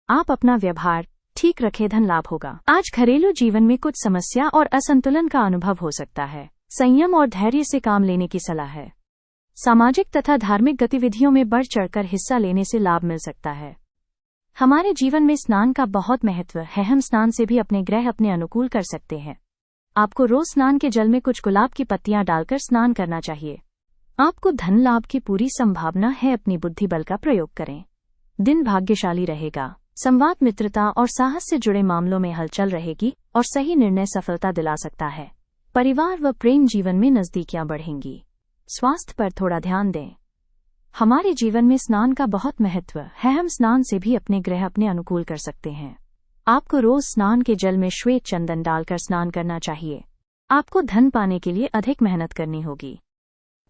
आप अपना व्यवहार ठीक रखें, धन लाभ होगा। आज घरेलू जीवन में कुछ समस्या और असंतुलन का अनुभव हो सकता है। संयम और धैर्य से काम लेने की सलाह है। सामाजिक तथा धार्मिक गतिविधियों में बढ़ चढ़कर हिस्सा लेने से लाभ मिल सकता है। हमारे जीवन में स्नान का बहुत महत्व है। हम स्नान से भी अपने ग्रह अपने अनुकूल कर सकते हैं। आपको रोज स्नान के जल में कुछ गुलाब की पत्तियां डालकर स्नान करना चाहिए। आपको धन लाभ की पूरी संभावना है। अपनी बुद्धि बल का प्रयोग करें। दिन भाग्यशाली रहेगा। संवाद, मित्रता और साहस से जुड़े मामलों में हलचल रहेगी और सही निर्णय सफलता दिला सकता है। परिवार व प्रेम जीवन में नजदीकियां बढ़ेंगी। स्वास्थ्य पर थोड़ा ध्यान दें। हमारे जीवन में स्नान का बहुत महत्व है। हम स्नान से भी अपने ग्रह अपने अनुकूल कर सकते हैं। आपको रोज स्नान के जल में श्वेत चंदन डालकर स्नान करना चाहिए। आपको धन पाने के लिए अधिक मेहनत करनी होगी।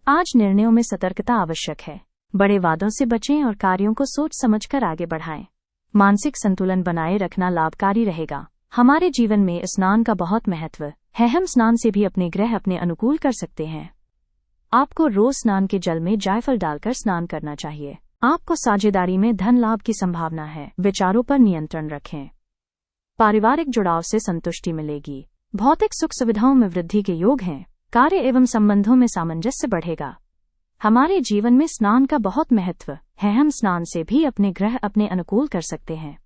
आज निर्णयों में सतर्कता आवश्यक है। बड़े वादों से बचें और कार्यों को सोच समझकर आगे बढ़ाएं। मानसिक संतुलन बनाए रखना लाभकारी रहेगा। हमारे जीवन में स्नान का बहुत महत्व है। हम स्नान से भी अपने ग्रह अपने अनुकूल कर सकते हैं। आपको रोज स्नान के जल में जायफल डालकर स्नान करना चाहिए। आपको साझेदारी में धन लाभ की संभावना है। विचारों पर नियंत्रण रखें। पारिवारिक जुड़ाव से संतुष्टि मिलेगी। भौतिक सुख सुविधाओं में वृद्धि के योग हैं। कार्य एवं संबंधों में सामंजस्य बढ़ेगा। हमारे जीवन में स्नान का बहुत महत्व है। हम स्नान से भी अपने ग्रह अपने अनुकूल कर सकते हैं।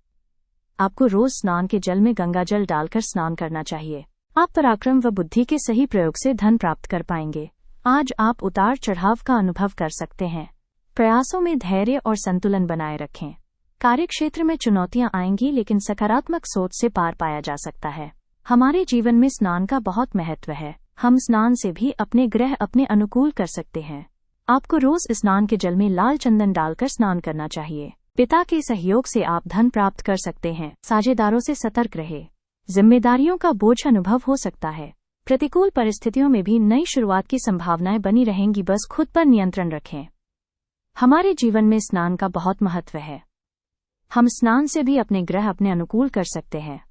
आपको रोज स्नान के जल में गंगा जल डालकर स्नान करना चाहिए। आप पराक्रम व बुद्धि के सही प्रयोग से धन प्राप्त कर पाएंगे। आज आप उतार चढ़ाव का अनुभव कर सकते हैं। प्रयासों में धैर्य और संतुलन बनाए रखें। कार्यक्षेत्र में चुनौतियां आएंगी, लेकिन सकारात्मक सोच से पार पाया जा सकता है। हमारे जीवन में स्नान का बहुत महत्व है। हम स्नान से भी अपने ग्रह अपने अनुकूल कर सकते हैं। आपको रोज स्नान के जल में लाल चंदन डालकर स्नान करना चाहिए। पिता के सहयोग से आप धन प्राप्त कर सकते हैं। साझेदारों से सतर्क रहे। जिम्मेदारियों का बोझ अनुभव हो सकता है। प्रतिकूल परिस्थितियों में भी नई शुरुआत की संभावनाएं बनी रहेंगी। बस खुद पर नियंत्रण रखें। हमारे जीवन में स्नान का बहुत महत्व है। हम स्नान से भी अपने ग्रह अपने अनुकूल कर सकते हैं।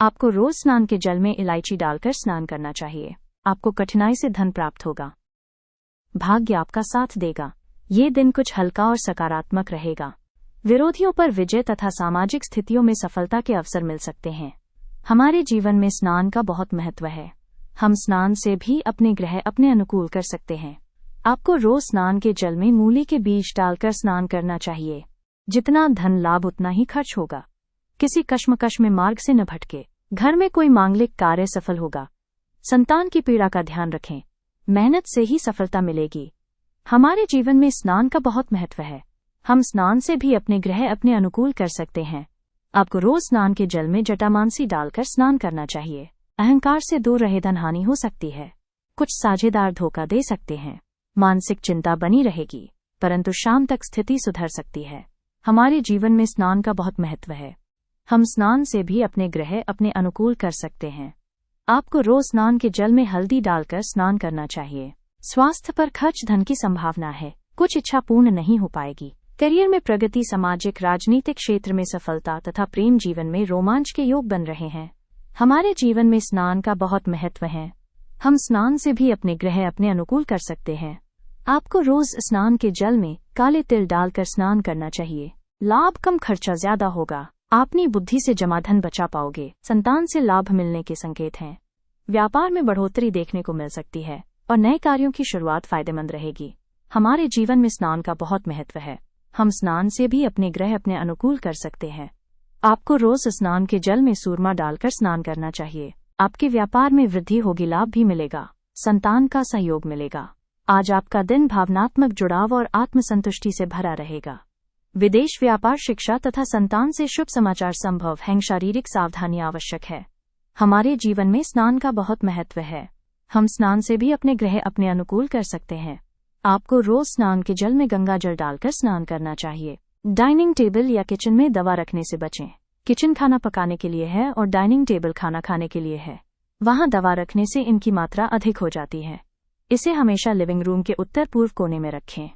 आपको रोज स्नान के जल में इलायची डालकर स्नान करना चाहिए। आपको कठिनाई से धन प्राप्त होगा। भाग्य आपका साथ देगा। ये दिन कुछ हल्का और सकारात्मक रहेगा। विरोधियों पर विजय तथा सामाजिक स्थितियों में सफलता के अवसर मिल सकते हैं। हमारे जीवन में स्नान का बहुत महत्व है। हम स्नान से भी अपने ग्रह अपने अनुकूल कर सकते हैं। आपको रोज स्नान के जल में मूली के बीज डालकर स्नान करना चाहिए। जितना धन लाभ उतना ही खर्च होगा। किसी कश्मकश में मार्ग से न भटके। घर में कोई मांगलिक कार्य सफल होगा। संतान की पीड़ा का ध्यान रखें। मेहनत से ही सफलता मिलेगी। हमारे जीवन में स्नान का बहुत महत्व है। हम स्नान से भी अपने ग्रह अपने अनुकूल कर सकते हैं। आपको रोज स्नान के जल में जटामांसी डालकर स्नान करना चाहिए। अहंकार से दूर रहे, धन हानि हो सकती है। कुछ साझेदार धोखा दे सकते हैं। मानसिक चिंता बनी रहेगी, परंतु शाम तक स्थिति सुधर सकती है। हमारे जीवन में स्नान का बहुत महत्व है। हम स्नान से भी अपने ग्रह अपने अनुकूल कर सकते हैं। आपको रोज स्नान के जल में हल्दी डालकर स्नान करना चाहिए। स्वास्थ्य पर खर्च धन की संभावना है। कुछ इच्छा पूर्ण नहीं हो पाएगी। करियर में प्रगति, सामाजिक राजनीतिक क्षेत्र में सफलता तथा प्रेम जीवन में रोमांच के योग बन रहे हैं। हमारे जीवन में स्नान का बहुत महत्व है। हम स्नान से भी अपने ग्रह अपने अनुकूल कर सकते हैं। आपको रोज स्नान के जल में काले तिल डालकर स्नान करना चाहिए। लाभ कम, खर्चा ज्यादा होगा। अपनी बुद्धि से जमा धन बचा पाओगे। संतान से लाभ मिलने के संकेत हैं। व्यापार में बढ़ोतरी देखने को मिल सकती है और नए कार्यों की शुरुआत फायदेमंद रहेगी। हमारे जीवन में स्नान का बहुत महत्व है। हम स्नान से भी अपने ग्रह अपने अनुकूल कर सकते हैं। आपको रोज स्नान के जल में सूरमा डालकर स्नान करना चाहिए। आपके व्यापार में वृद्धि होगी, लाभ भी मिलेगा। संतान का सहयोग मिलेगा। आज आपका दिन भावनात्मक जुड़ाव और आत्मसंतुष्टि से भरा रहेगा। विदेश व्यापार, शिक्षा तथा संतान से शुभ समाचार संभव हैं। शारीरिक सावधानी आवश्यक है। हमारे जीवन में स्नान का बहुत महत्व है। हम स्नान से भी अपने ग्रह अपने अनुकूल कर सकते हैं। आपको रोज स्नान के जल में गंगा जल डालकर स्नान करना चाहिए। डाइनिंग टेबल या किचन में दवा रखने से बचें। किचन खाना पकाने के लिए है और डाइनिंग टेबल खाना खाने के लिए है। वहां दवा रखने से इनकी मात्रा अधिक हो जाती है। इसे हमेशा लिविंग रूम के उत्तर पूर्व कोने में रखें।